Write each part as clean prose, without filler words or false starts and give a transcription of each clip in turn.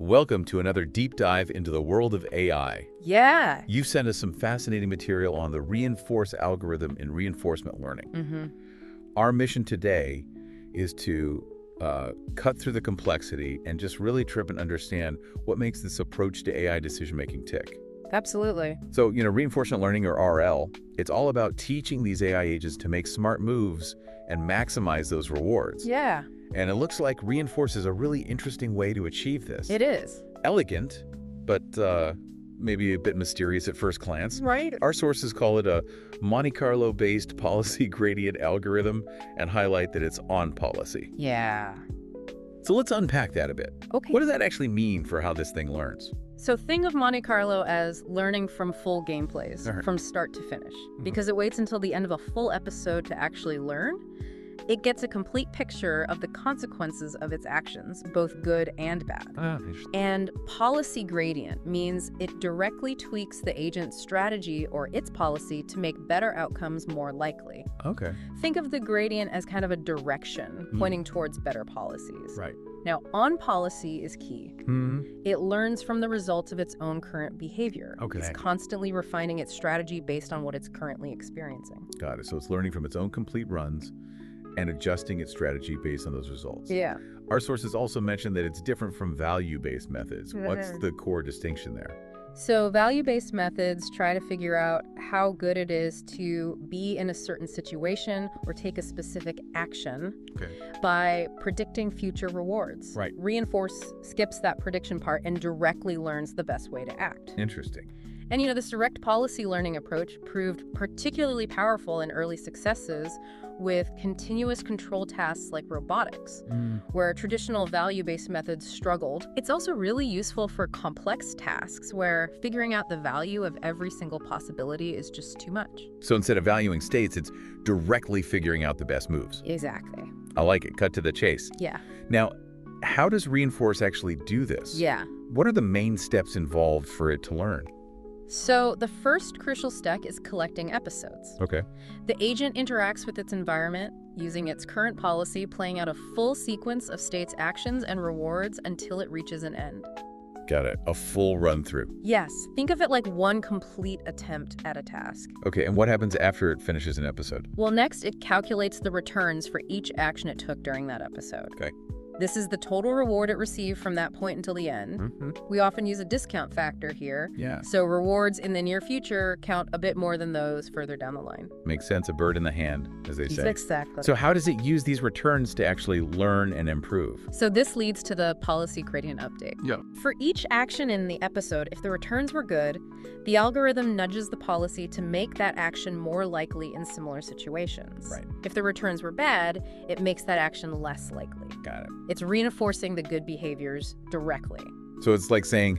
Welcome to another deep dive into the world of AI. Yeah. You've sent us some fascinating material on the reinforce algorithm in reinforcement learning. Our mission today is to cut through the complexity and just really trip and understand what makes this approach to AI decision-making tick. Absolutely. So, reinforcement learning, or RL, it's all about teaching these AI agents to make smart moves and maximize those rewards. Yeah, And it looks like reinforce is a really interesting way to achieve this. it is. Elegant, but maybe a bit mysterious at first glance. Right. Our sources call it a Monte Carlo-based policy gradient algorithm and highlight that it's on policy. Yeah. So let's unpack that a bit. Okay. What does that actually mean for how this thing learns? So think of Monte Carlo as learning from full gameplays, All right. from start to finish. Because it waits until the end of a full episode to actually learn, it gets a complete picture of the consequences of its actions, both good and bad. Interesting. And policy gradient means it directly tweaks the agent's strategy or its policy to make better outcomes more likely. Okay. Think of the gradient as kind of a direction pointing towards better policies. Right. Now, on policy is key. It learns from the results of its own current behavior. Okay. It's constantly refining its strategy based on what it's currently experiencing. Got it. So it's learning from its own complete runs and adjusting its strategy based on those results. Yeah. Our sources also mention that it's different from value-based methods. What's the core distinction there? So value-based methods try to figure out how good it is to be in a certain situation or take a specific action by predicting future rewards. Right. Reinforce skips that prediction part and directly learns the best way to act. Interesting. And this direct policy learning approach proved particularly powerful in early successes with continuous control tasks like robotics, where traditional value-based methods struggled. It's also really useful for complex tasks where figuring out the value of every single possibility is just too much. So instead of valuing states, it's directly figuring out the best moves. Exactly. I like it. Cut to the chase. Yeah. Now, how does reinforce actually do this? Yeah. What are the main steps involved for it to learn? So the first crucial step is collecting episodes. Okay. The agent interacts with its environment using its current policy, playing out a full sequence of state's actions and rewards until it reaches an end. Got it. A full run through. Yes, think of it like one complete attempt at a task. Okay, and what happens after it finishes an episode? Well, next, it calculates the returns for each action it took during that episode. Okay. This is the total reward it received from that point until the end. We often use a discount factor here. Yeah. So rewards in the near future count a bit more than those further down the line. Makes sense. A bird in the hand, as they say. Exactly. So how does it use these returns to actually learn and improve? So this leads to the policy gradient update. Yeah. For each action in the episode, if the returns were good, the algorithm nudges the policy to make that action more likely in similar situations. Right. If the returns were bad, it makes that action less likely. Got it. It's reinforcing the good behaviors directly. So it's like saying,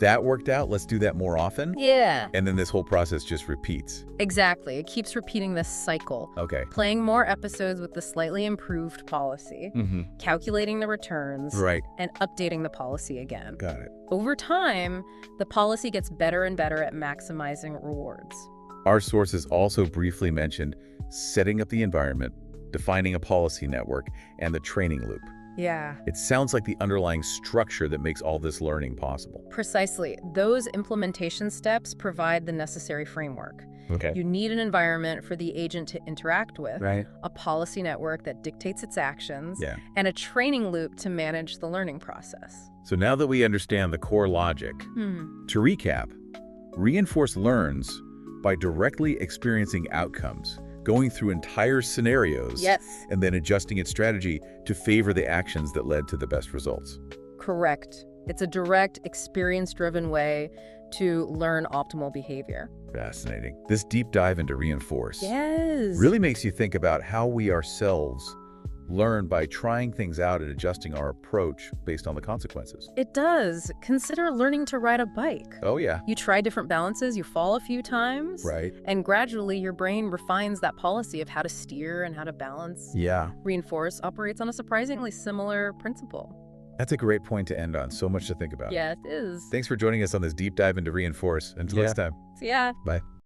that worked out, let's do that more often? Yeah. And then this whole process just repeats. Exactly. It keeps repeating this cycle. Okay. Playing more episodes with the slightly improved policy, calculating the returns, Right. and updating the policy again. Got it. Over time, the policy gets better and better at maximizing rewards. Our sources also briefly mentioned setting up the environment, defining a policy network, and the training loop. Yeah. It sounds like the underlying structure that makes all this learning possible. Precisely. Those implementation steps provide the necessary framework. Okay. You need an environment for the agent to interact with, Right. a policy network that dictates its actions, Yeah. and a training loop to manage the learning process. So now that we understand the core logic, to recap, reinforce learns by directly experiencing outcomes, going through entire scenarios, Yes. and then adjusting its strategy to favor the actions that led to the best results. Correct. It's a direct, experience-driven way to learn optimal behavior. Fascinating. This deep dive into reinforce Yes. really makes you think about how we ourselves learn by trying things out and adjusting our approach based on the consequences. It does. Consider learning to ride a bike. Oh, yeah. You try different balances, you fall a few times, Right. and gradually your brain refines that policy of how to steer and how to balance. Yeah. Reinforce operates on a surprisingly similar principle. That's a great point to end on. So much to think about. Yeah, it is. Thanks for joining us on this deep dive into reinforce. Until next time. So yeah. Bye.